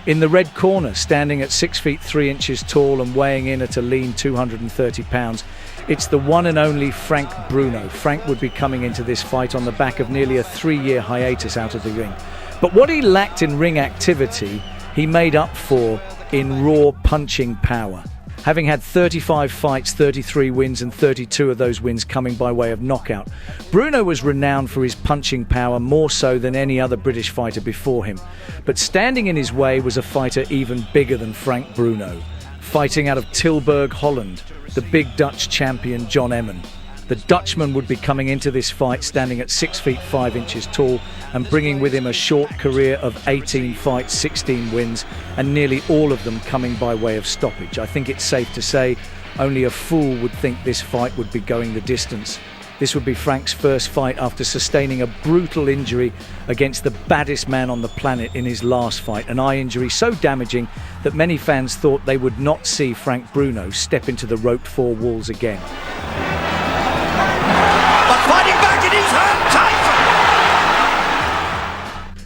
In the red corner, standing at 6 feet 3 inches tall and weighing in at a lean 230 pounds, it's the one and only Frank Bruno. Frank would be coming into this fight on the back of nearly a 3-year hiatus out of the ring. But what he lacked in ring activity, he made up for in raw punching power. Having had 35 fights, 33 wins, and 32 of those wins coming by way of knockout, Bruno was renowned for his punching power more so than any other British fighter before him. But standing in his way was a fighter even bigger than Frank Bruno. Fighting out of Tilburg Holland, the big Dutch champion John Emman. The Dutchman would be coming into this fight standing at 6 feet 5 inches tall and bringing with him a short career of 18 fights, 16 wins, and nearly all of them coming by way of stoppage. I think it's safe to say only a fool would think this fight would be going the distance. This would be Frank's first fight after sustaining a brutal injury against the baddest man on the planet in his last fight, an eye injury so damaging that many fans thought they would not see Frank Bruno step into the roped four walls again.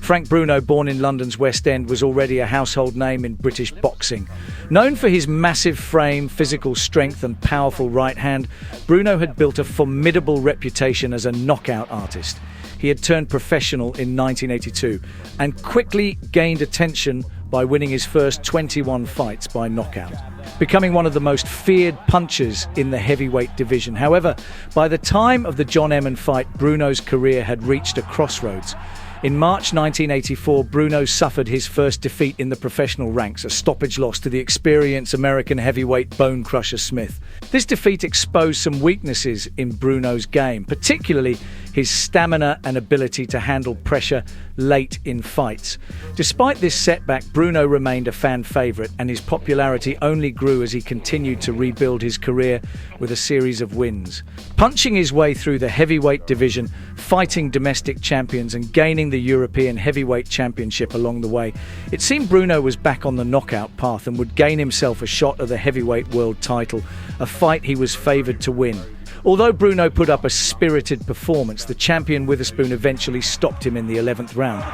Frank Bruno, born in London's West End, was already a household name in British boxing. Known for his massive frame, physical strength and powerful right hand, Bruno had built a formidable reputation as a knockout artist. He had turned professional in 1982 and quickly gained attention by winning his first 21 fights by knockout, becoming one of the most feared punchers in the heavyweight division. However, by the time of the John Emman fight, Bruno's career had reached a crossroads. In March 1984, Bruno suffered his first defeat in the professional ranks, a stoppage loss to the experienced American heavyweight bone crusher Smith. This defeat exposed some weaknesses in Bruno's game, particularly his stamina and ability to handle pressure late in fights. Despite this setback, Bruno remained a fan favourite, and his popularity only grew as he continued to rebuild his career with a series of wins. Punching his way through the heavyweight division, fighting domestic champions and gaining the European Heavyweight Championship along the way, it seemed Bruno was back on the knockout path and would gain himself a shot at the heavyweight world title, a fight he was favoured to win. Although Bruno put up a spirited performance, the champion Witherspoon eventually stopped him in the 11th round.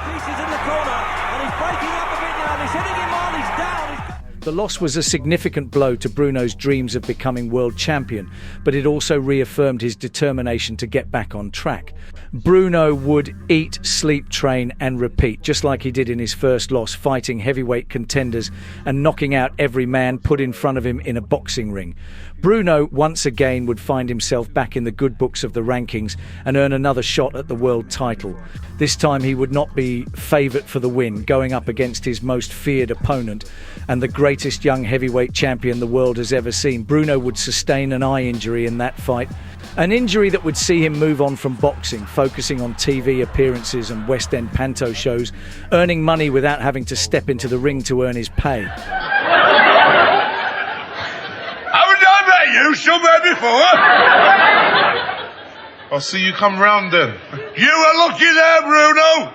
The loss was a significant blow to Bruno's dreams of becoming world champion, but it also reaffirmed his determination to get back on track. Bruno would eat, sleep, train and repeat, just like he did in his first loss, fighting heavyweight contenders and knocking out every man put in front of him in a boxing ring. Bruno once again would find himself back in the good books of the rankings and earn another shot at the world title. This time he would not be favourite for the win, going up against his most feared opponent and the greatest young heavyweight champion the world has ever seen. Bruno would sustain an eye injury in that fight, an injury that would see him move on from boxing, focusing on TV appearances and West End panto shows, earning money without having to step into the ring to earn his pay. Haven't I met you somewhere before? I'll see you come round then. You were lucky there, Bruno.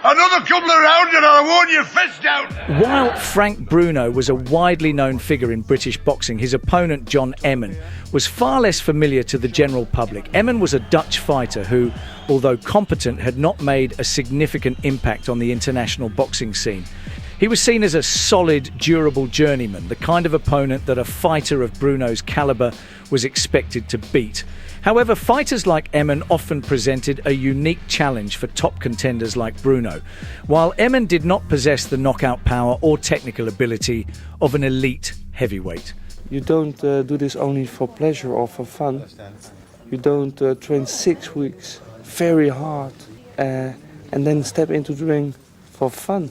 Another couple of rounds and I'll warn your fist out. While Frank Bruno was a widely known figure in British boxing, his opponent John Emman was far less familiar to the general public. Emman was a Dutch fighter who, although competent, had not made a significant impact on the international boxing scene. He was seen as a solid, durable journeyman, the kind of opponent that a fighter of Bruno's calibre was expected to beat. However, fighters like Emman often presented a unique challenge for top contenders like Bruno, while Emman did not possess the knockout power or technical ability of an elite heavyweight. You don't do this only for pleasure or for fun. You don't train 6 weeks very hard and then step into the ring for fun.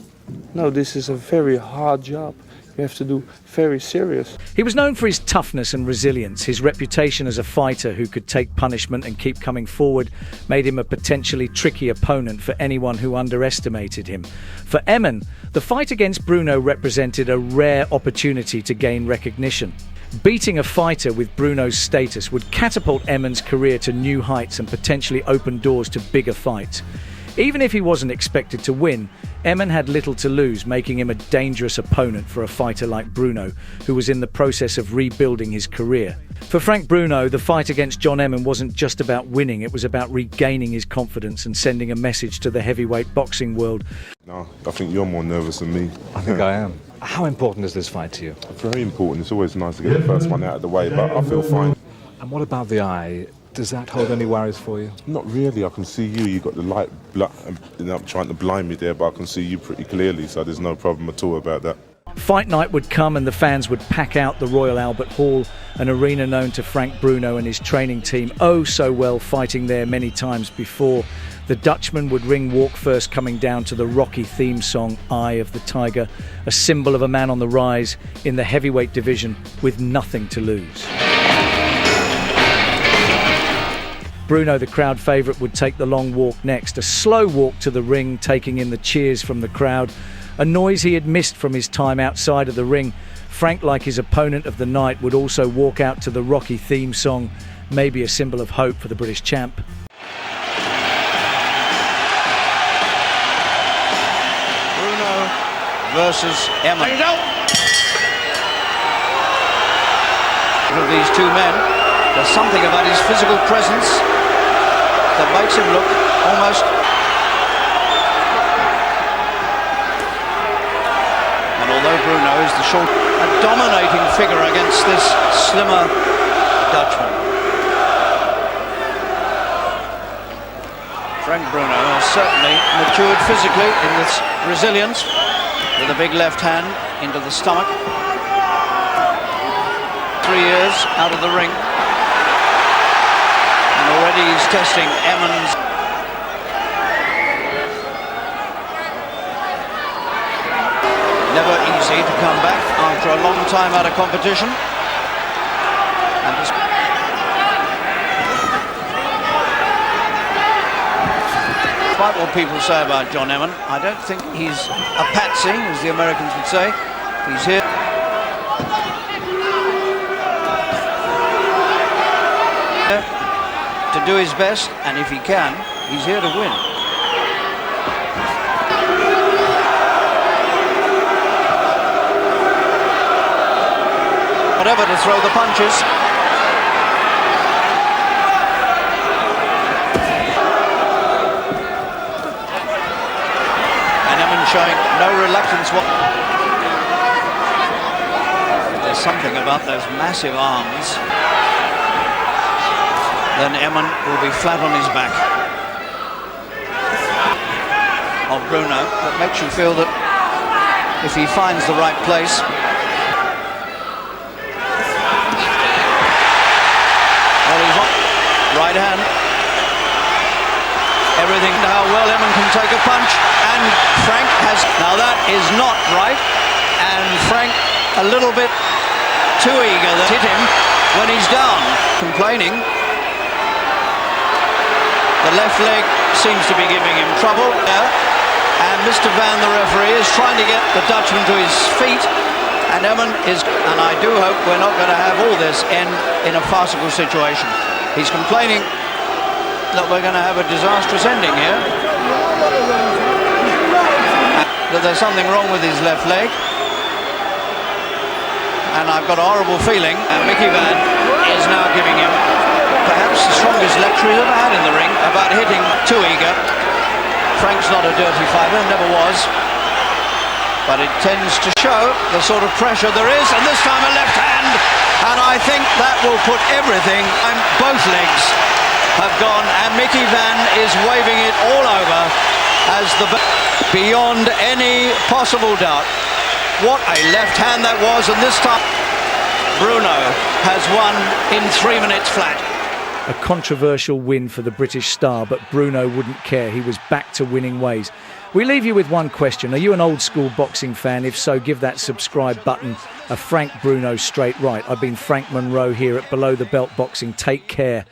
No, this is a very hard job. You have to do very serious. He was known for his toughness and resilience. His reputation as a fighter who could take punishment and keep coming forward made him a potentially tricky opponent for anyone who underestimated him. For Emman, the fight against Bruno represented a rare opportunity to gain recognition. Beating a fighter with Bruno's status would catapult Emman's career to new heights and potentially open doors to bigger fights. Even if he wasn't expected to win, Emman had little to lose, making him a dangerous opponent for a fighter like Bruno, who was in the process of rebuilding his career. For Frank Bruno, the fight against John Emman wasn't just about winning, it was about regaining his confidence and sending a message to the heavyweight boxing world. No, I think you're more nervous than me. I think I am. How important is this fight to you? Very important. It's always nice to get the first one out of the way, but I feel fine. And what about the eye? Does that hold any worries for you? Not really. I can see you. You've got the light, trying to blind me there, but I can see you pretty clearly, so there's no problem at all about that. Fight night would come and the fans would pack out the Royal Albert Hall, an arena known to Frank Bruno and his training team oh so well, fighting there many times before. The Dutchman would ring walk first, coming down to the Rocky theme song, Eye of the Tiger, a symbol of a man on the rise in the heavyweight division with nothing to lose. Bruno, the crowd favourite, would take the long walk next, a slow walk to the ring, taking in the cheers from the crowd, a noise he had missed from his time outside of the ring. Frank, like his opponent of the night, would also walk out to the Rocky theme song, maybe a symbol of hope for the British champ. Bruno versus Emman. Of these two men, there's something about his physical presence that makes him look almost... And although Bruno is the short, a dominating figure against this slimmer Dutchman. Frank Bruno has certainly matured physically in this resilience, with a big left hand into the stomach. 3 years out of the ring. And already he's testing Emman's. Never easy to come back after a long time out of competition. And despite what people say about John Emman, I don't think he's a patsy, as the Americans would say. He's here to do his best, and if he can, he's here to win. Whatever to throw the punches. And Emman showing no reluctance. There's something about those massive arms. Then Emman will be flat on his back. Of Bruno, that makes you feel that if he finds the right place. Well, he's on. Right hand. Everything how well Emman can take a punch. And Frank has... Now that is not right. And Frank a little bit too eager to hit him when he's down. Complaining. The left leg seems to be giving him trouble there. And Mr. Van, the referee, is trying to get the Dutchman to his feet. And Emman is... And I do hope we're not going to have all this end in a farcical situation. He's complaining that we're going to have a disastrous ending here. That there's something wrong with his left leg. And I've got a horrible feeling. And Mickey Van is now giving him perhaps the strongest lecture he's ever had in the ring about hitting too eager. Frank's not a dirty fighter, never was. But it tends to show the sort of pressure there is, and this time a left hand. And I think that will put everything, and both legs have gone, and Mickey Van is waving it all over as the beyond any possible doubt. What a left hand that was, and this time Bruno has won in 3 minutes flat. A controversial win for the British star, but Bruno wouldn't care. He was back to winning ways. We leave you with one question. Are you an old school boxing fan? If so, give that subscribe button a Frank Bruno straight right. I've been Frank Monroe here at Below the Belt Boxing. Take care.